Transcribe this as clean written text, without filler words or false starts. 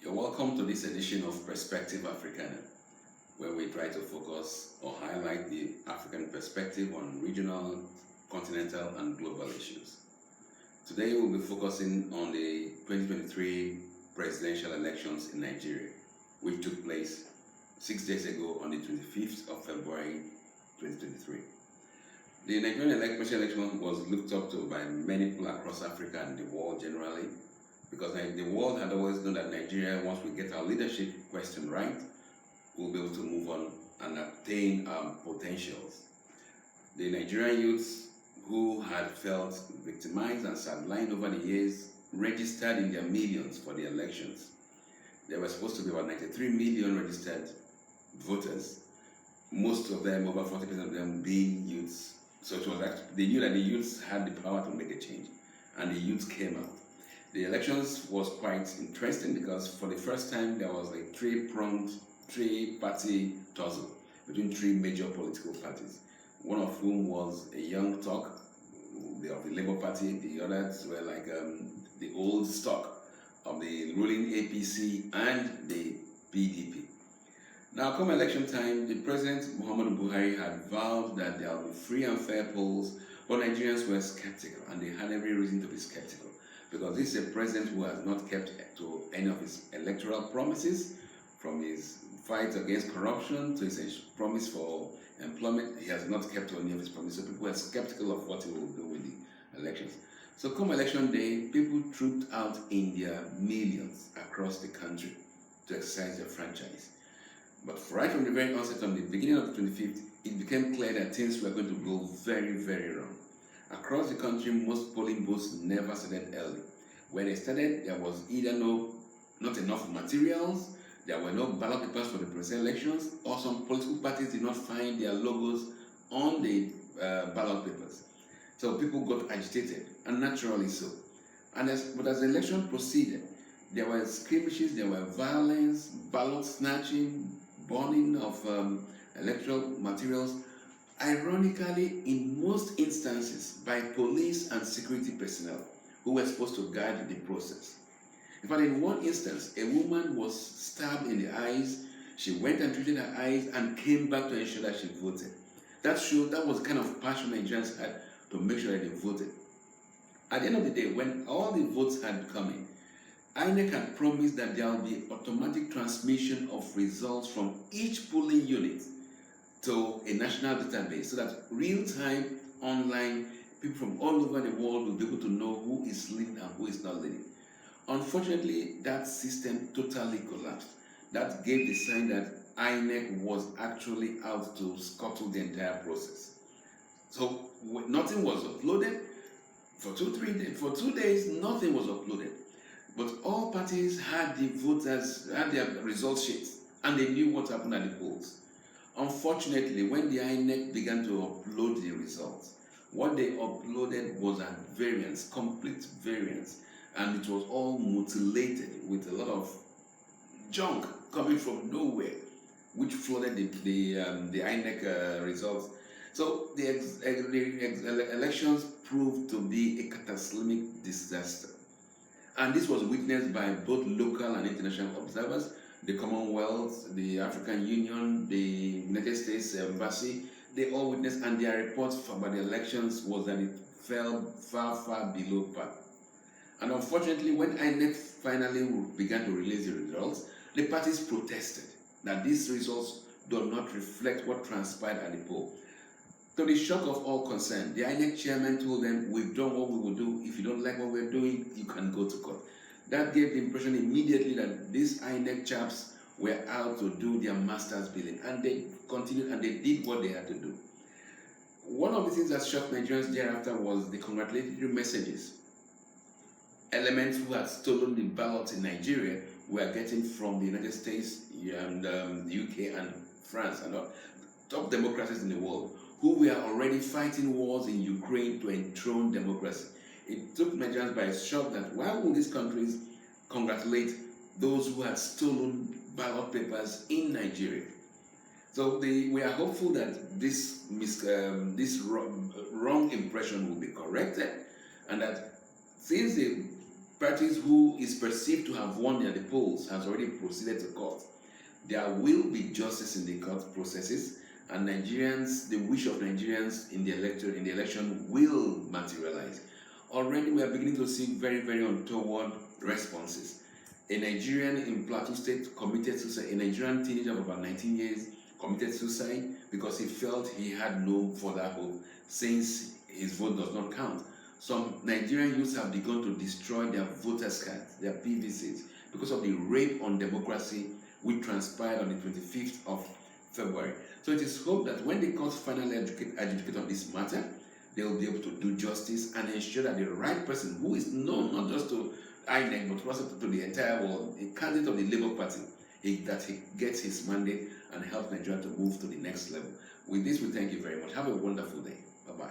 You're welcome to this edition of Perspective Africana, where we try to focus or highlight the African perspective on regional, continental, and global issues. Today we'll be focusing on the 2023 presidential elections in Nigeria, which took place 6 days ago on the 25th of February 2023. The Nigerian presidential election was looked up to by many people across Africa and the world generally, because the world had always known that Nigeria, once we get our leadership question right, we'll be able to move on and attain our potentials. The Nigerian youths who had felt victimized and sidelined over the years registered in their millions for the elections. There were supposed to be about 93 million registered voters, most of them, over 40% of them, being youths. So it was actually, they knew that the youths had the power to make a change, and the youths came out. The elections was quite interesting because for the first time there was a three-party tussle between three major political parties, one of whom was a young talk of the Labour Party. The others were like the old stock of the ruling APC and the PDP. Now, come election time, the President Muhammad Buhari had vowed that there will be free and fair polls, but Nigerians were skeptical, and they had every reason to be skeptical, because this is a president who has not kept to any of his electoral promises, from his fight against corruption to his promise for employment. He has not kept to any of his promises, so people are skeptical of what he will do with the elections. So come election day, people trooped out in their millions across the country to exercise their franchise. But right from the very onset, on the beginning of the 25th, it became clear that things were going to go very, very wrong. Across the country, most polling booths never started early. When they started, there was either not enough materials, there were no ballot papers for the presidential elections, or some political parties did not find their logos on the ballot papers. So people got agitated, and naturally so. But as the election proceeded, there were skirmishes, there were violence, ballot snatching, burning of electoral materials, ironically, in most instances, by police and security personnel who were supposed to guide the process. In fact, in one instance, a woman was stabbed in the eyes. She went and treated her eyes and came back to ensure that she voted. That was the kind of passion Nigerians had to make sure that they voted. At the end of the day, when all the votes had come in, INEC had promised that there will be automatic transmission of results from each polling unit to a national database, so that real-time, online, people from all over the world will be able to know who is leading and who is not leading. Unfortunately, that system totally collapsed. That gave the sign that INEC was actually out to scuttle the entire process. So nothing was uploaded. For 2 days, nothing was uploaded. But all parties had their result sheets, and they knew what happened at the polls. Unfortunately, when the INEC began to upload the results, what they uploaded was a variance, complete variance, and it was all mutilated with a lot of junk coming from nowhere, which flooded the INEC results. So the elections proved to be a catastrophic disaster. And this was witnessed by both local and international observers, the Commonwealth, the African Union, the United States Embassy. They all witnessed, and their reports about the elections was that it fell far, far below par. And unfortunately, when INEC finally began to release the results, the parties protested that these results do not reflect what transpired at the poll. To the shock of all concerned, the INEC chairman told them, "We've done what we will do. If you don't like what we're doing, you can go to court." That gave the impression immediately that these INEC chaps were out to do their master's billing, and they continued and they did what they had to do. One of the things that shocked Nigerians thereafter was the congratulatory messages elements who had stolen the ballots in Nigeria were getting from the United States and the UK and France and top democracies in the world, who were already fighting wars in Ukraine to enthrone democracy. It took Nigerians by shock that why would these countries congratulate those who had stolen ballot papers in Nigeria? So we are hopeful that this wrong impression will be corrected, and that since the parties who is perceived to have won at the polls has already proceeded to court. There will be justice in the court processes, and Nigerians, the wish of Nigerians in the election will materialize. Already we are beginning to see very, very untoward responses. A Nigerian in Plateau State committed suicide. A Nigerian teenager of about 19 years committed suicide because he felt he had no further hope since his vote does not count. Some Nigerian youths have begun to destroy their voters' cards, their PVCs, because of the rape on democracy which transpired on the 25th of February. So it is hoped that when the courts finally adjudicate on this matter, they will be able to do justice and ensure that the right person, who is known not just to INEC but also to the entire world, a candidate of the Labour Party, that he gets his mandate and helps Nigeria to move to the next level. With this, we thank you very much. Have a wonderful day.